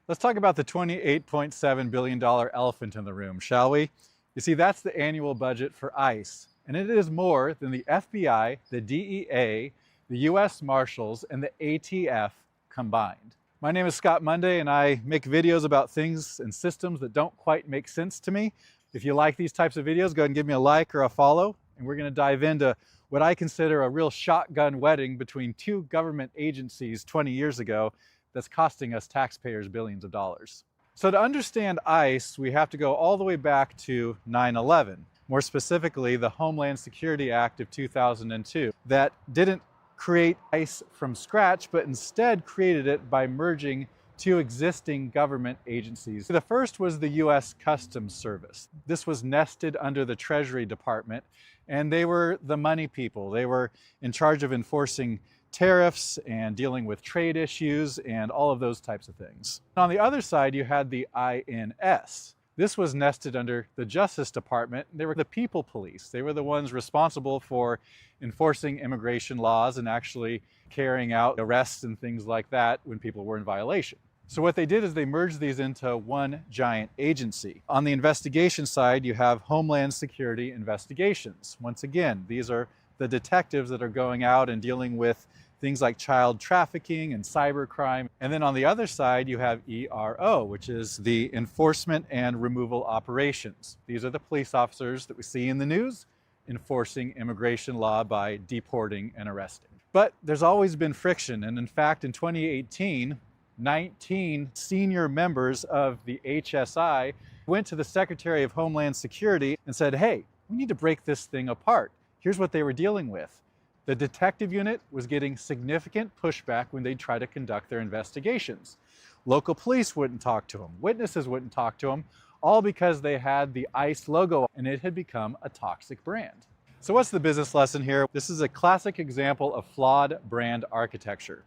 Let's talk about the $28.7 billion elephant in the room, shall we? You see, that's the annual budget for ICE, and it is more than the FBI, the DEA, the US Marshals, and the ATF combined. My name is Scott Monday, and I make videos about things and systems that don't quite make sense to me. If you like these types of videos, go ahead and give me a like or a follow, and we're going to dive into what I consider a real shotgun wedding between two government agencies 20 years ago that's costing us taxpayers billions of dollars. So to understand ICE, we have to go all the way back to 9/11, more specifically the Homeland Security Act of 2002, that didn't create ICE from scratch, but instead created it by merging two existing government agencies. The first was the US Customs Service. This was nested under the Treasury Department, and they were the money people. They were in charge of enforcing tariffs and dealing with trade issues and all of those types of things. On the other side, you had the INS. This was nested under the Justice Department. They were the people police. They were the ones responsible for enforcing immigration laws and actually carrying out arrests and things like that when people were in violation. So what they did is they merged these into one giant agency. On the investigation side, you have Homeland Security Investigations. Once again, these are the detectives that are going out and dealing with things like child trafficking and cybercrime. And then on the other side, you have ERO, which is the Enforcement and Removal Operations. These are the police officers that we see in the news enforcing immigration law by deporting and arresting. But there's always been friction. And in fact, in 2018, 19 senior members of the HSI went to the Secretary of Homeland Security and said, hey, we need to break this thing apart. Here's what they were dealing with. The detective unit was getting significant pushback when they tried to conduct their investigations. Local police wouldn't talk to them. Witnesses wouldn't talk to them, all because they had the ICE logo and it had become a toxic brand. So what's the business lesson here? This is a classic example of flawed brand architecture.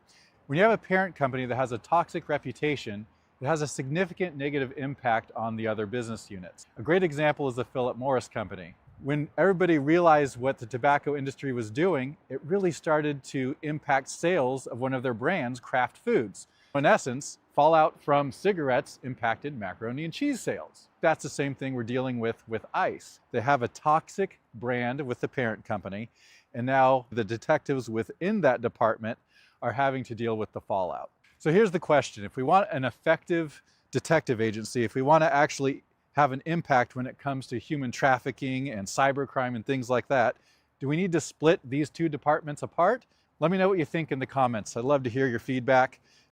When you have a parent company that has a toxic reputation, it has a significant negative impact on the other business units. A great example is the Philip Morris Company. When everybody realized what the tobacco industry was doing, it really started to impact sales of one of their brands, Kraft Foods. In essence, fallout from cigarettes impacted macaroni and cheese sales. That's the same thing we're dealing with ICE. They have a toxic brand with the parent company, and now the detectives within that department are having to deal with the fallout. So here's the question. If we want an effective detective agency, if we want to actually have an impact when it comes to human trafficking and cybercrime and things like that, do we need to split these two departments apart? Let me know what you think in the comments. I'd love to hear your feedback.